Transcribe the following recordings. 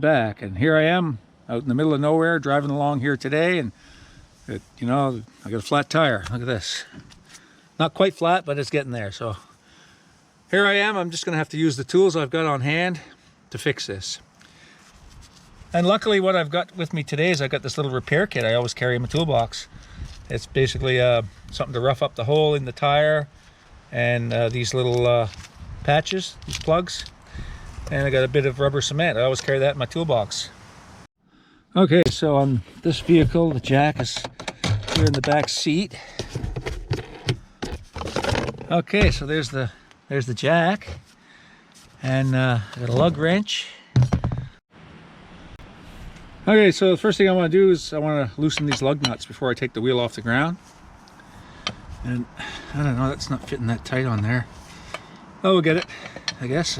back, and here I am out in the middle of nowhere driving along here today, and you know, I got a flat tire. Look at this. Not quite flat, but it's getting there. So here I am. I'm just gonna have to use the tools I've got on hand to fix this. And luckily what I've got with me today is I got this little repair kit I always carry in my toolbox. It's basically something to rough up the hole in the tire, and these little patches, these plugs, and I got a bit of rubber cement. I always carry that in my toolbox. Okay, so on this vehicle, the jack is here in the back seat. Okay, so there's the jack, and I got a lug wrench. Okay, so the first thing I want to do is I want to loosen these lug nuts before I take the wheel off the ground. And I don't know, that's not fitting that tight on there. Oh, we'll get it, I guess.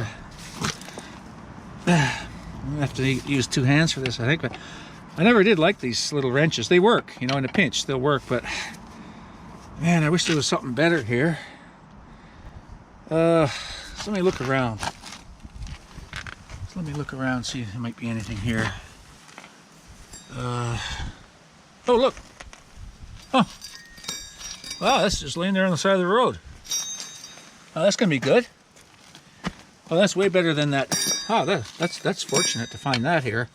I have to use two hands for this, I think, but I never did like these little wrenches. They work, you know, in a pinch, they'll work, but man, I wish there was something better here. So let me look around. See if there might be anything here. Oh, look. Oh, wow, that's just laying there on the side of the road. Oh, that's gonna be good. Oh, that's way better than that. Oh, that's fortunate to find that here.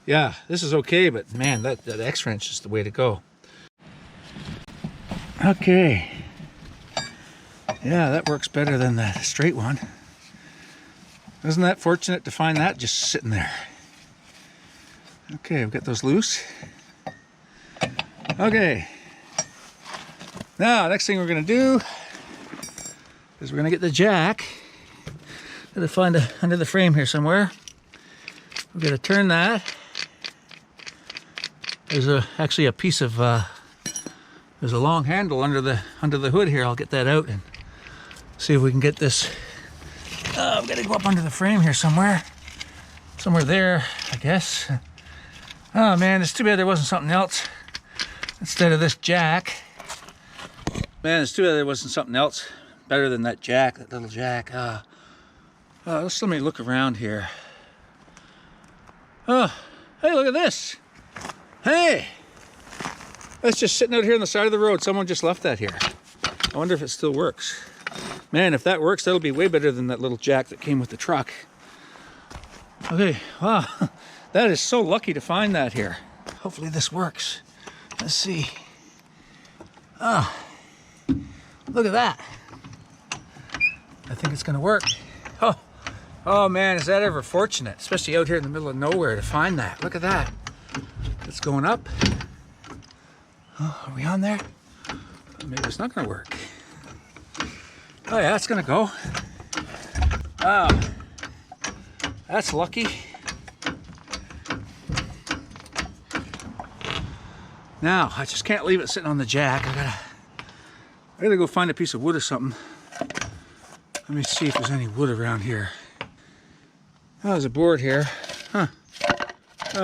Yeah, this is okay, but man, that X-wrench is the way to go. Okay. Yeah, that works better than that straight one. Isn't that fortunate to find that just sitting there? Okay, I've got those loose. Okay. Now, next thing we're gonna do is we're gonna get the jack. Gotta find it under the frame here somewhere. We're gonna turn that. There's actually a piece of there's a long handle under the hood here. I'll get that out and see if we can get this. I've got to go up under the frame here somewhere there, I guess. Oh man, it's too bad there wasn't something else instead of this jack. Man, it's too bad there wasn't something else better than that jack, that little jack. Let's let me look around here. Oh, hey, look at this. Hey, that's just sitting out here on the side of the road. Someone just left that here. I wonder if it still works. Man, if that works, that'll be way better than that little jack that came with the truck. Okay, wow, that is so lucky to find that here. Hopefully this works. Let's see. Oh, look at that. I think it's gonna work. Oh man, is that ever fortunate, especially out here in the middle of nowhere to find that. Look at that. It's going up. Oh, are we on there? Maybe it's not gonna work. Oh yeah, it's gonna go. Oh, that's lucky. Now, I just can't leave it sitting on the jack. I gotta go find a piece of wood or something. Let me see if there's any wood around here. Oh, there's a board here. Huh.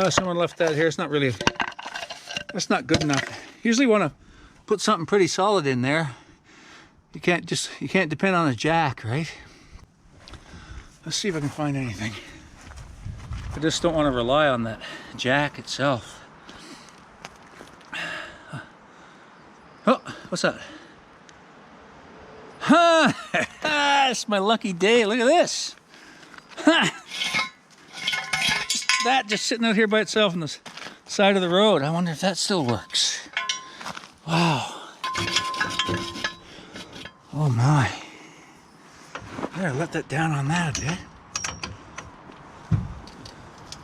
Someone left that here. It's not really, that's not good enough. Usually want to put something pretty solid in there. You can't depend on a jack, right? Let's see if I can find anything. I just don't want to rely on that jack itself. Oh, what's that? Huh! It's my lucky day. Look at this. Just sitting out here by itself on the side of the road. I wonder if that still works. Wow. Oh my. I gotta let that down on that a bit.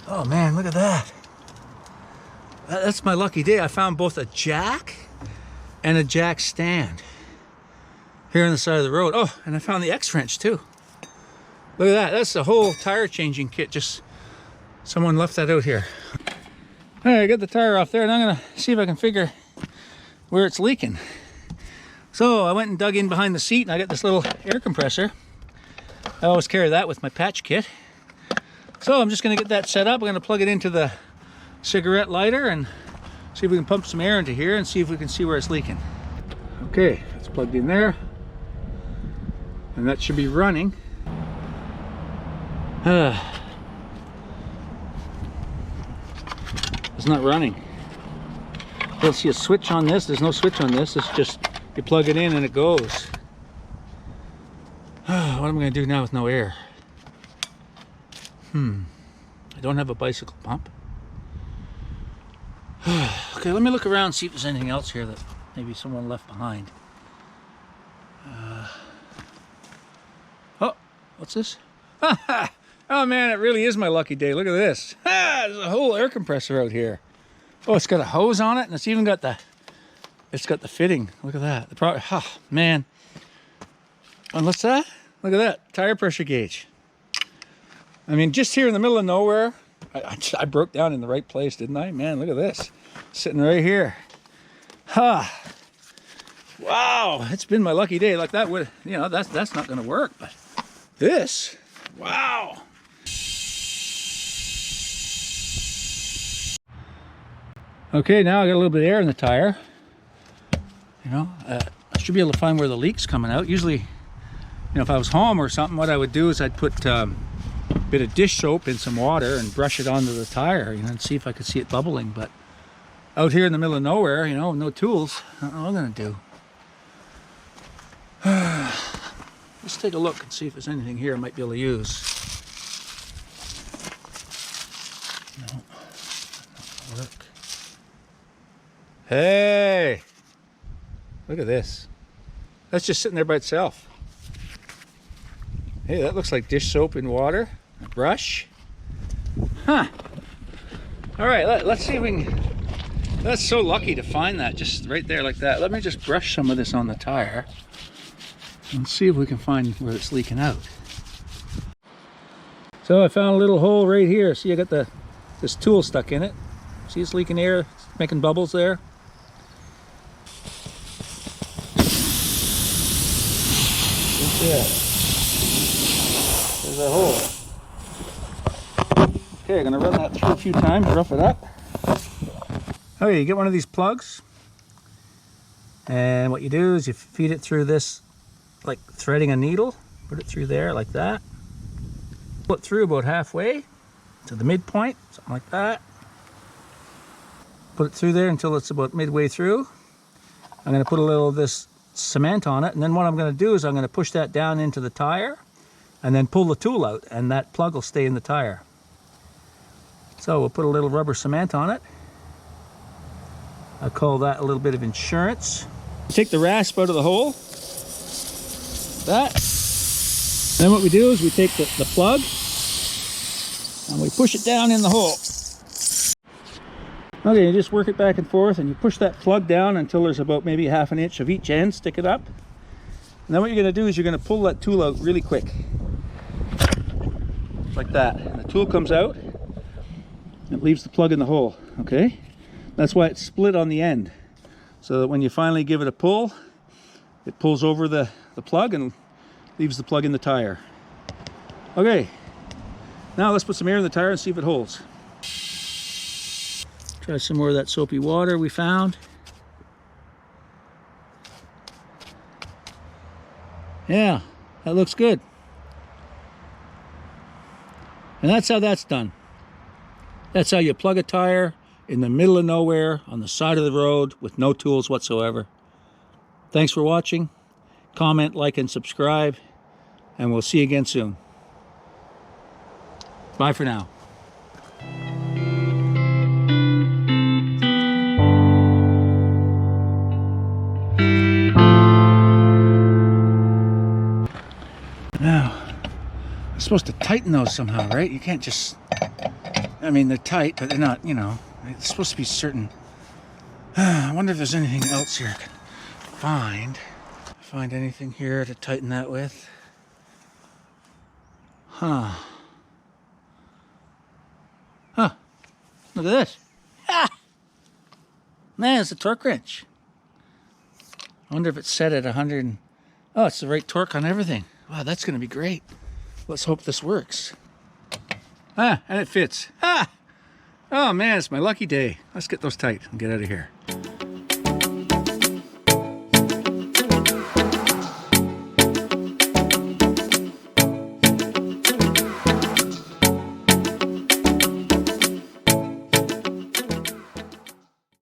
Oh man, look at that. That's my lucky day. I found both a jack and a jack stand here on the side of the road. Oh, and I found the X-wrench too. Look at that. That's the whole tire changing kit. Just someone left that out here. All right, I got the tire off there, and I'm gonna see if I can figure where it's leaking. So I went and dug in behind the seat, and I got this little air compressor. I always carry that with my patch kit. So I'm just gonna get that set up. I'm gonna plug it into the cigarette lighter and see if we can pump some air into here and see if we can see where it's leaking. Okay, it's plugged in there, and that should be running. It's not running. You'll see a switch on this. There's no switch on this. It's just you plug it in and it goes. What am I going to do now with no air? I don't have a bicycle pump. Okay, let me look around and see if there's anything else here that maybe someone left behind. Oh, what's this? Oh man, it really is my lucky day. Look at this. There's a whole air compressor out here. Oh, it's got a hose on it, and it's even got the fitting. Look at that. Oh man. And what's that? Look at that, tire pressure gauge. I mean, just here in the middle of nowhere. I broke down in the right place, didn't I? Man, look at this. Sitting right here. Wow, it's been my lucky day. Like that would, you know, that's not gonna work, but this, wow. Okay, now I got a little bit of air in the tire. You know, I should be able to find where the leak's coming out. Usually, you know, if I was home or something, what I would do is I'd put a bit of dish soap in some water and brush it onto the tire, you know, and see if I could see it bubbling. But out here in the middle of nowhere, you know, no tools, I don't know what I'm gonna do. Let's take a look and see if there's anything here I might be able to use. No, not work. Hey, look at this. That's just sitting there by itself. Hey, that looks like dish soap in water. A brush. Huh. All right, let's see if we can. That's so lucky to find that just right there like that. Let me just brush some of this on the tire and see if we can find where it's leaking out. So I found a little hole right here. See, I got this tool stuck in it. See, it's leaking air, it's making bubbles there. Yeah. There's a hole. Okay, I'm gonna run that through a few times, rough it up. Okay, you get one of these plugs, and what you do is you feed it through this, like threading a needle. Put it through there like that. Pull it through about halfway to the midpoint, something like that. Put it through there until it's about midway through. I'm gonna put a little of this cement on it, and then what I'm going to do is I'm going to push that down into the tire and then pull the tool out, and that plug will stay in the tire. So we'll put a little rubber cement on it. I call that a little bit of insurance. Take the rasp out of the hole. That. Then what we do is we take the plug and we push it down in the hole. Okay, you just work it back and forth, and you push that plug down until there's about maybe 1/2 inch of each end, stick it up. And then what you're gonna do is you're gonna pull that tool out really quick. Like that. And the tool comes out, it leaves the plug in the hole, okay? That's why it's split on the end. So that when you finally give it a pull, it pulls over the plug and leaves the plug in the tire. Okay, now let's put some air in the tire and see if it holds. Try some more of that soapy water we found. Yeah, that looks good. And that's how that's done. That's how you plug a tire in the middle of nowhere on the side of the road with no tools whatsoever. Thanks for watching. Comment, like, and subscribe, and we'll see you again soon. Bye for now. Now, I'm supposed to tighten those somehow, right? You can't just, I mean, they're tight, but they're not, you know, it's supposed to be certain. I wonder if there's anything else here I can find anything here to tighten that with. Huh. Look at this. Ah! Man, it's a torque wrench. I wonder if it's set at 100. Oh, it's the right torque on everything. Wow, that's going to be great. Let's hope this works. And it fits. Oh man, it's my lucky day. Let's get those tight and get out of here.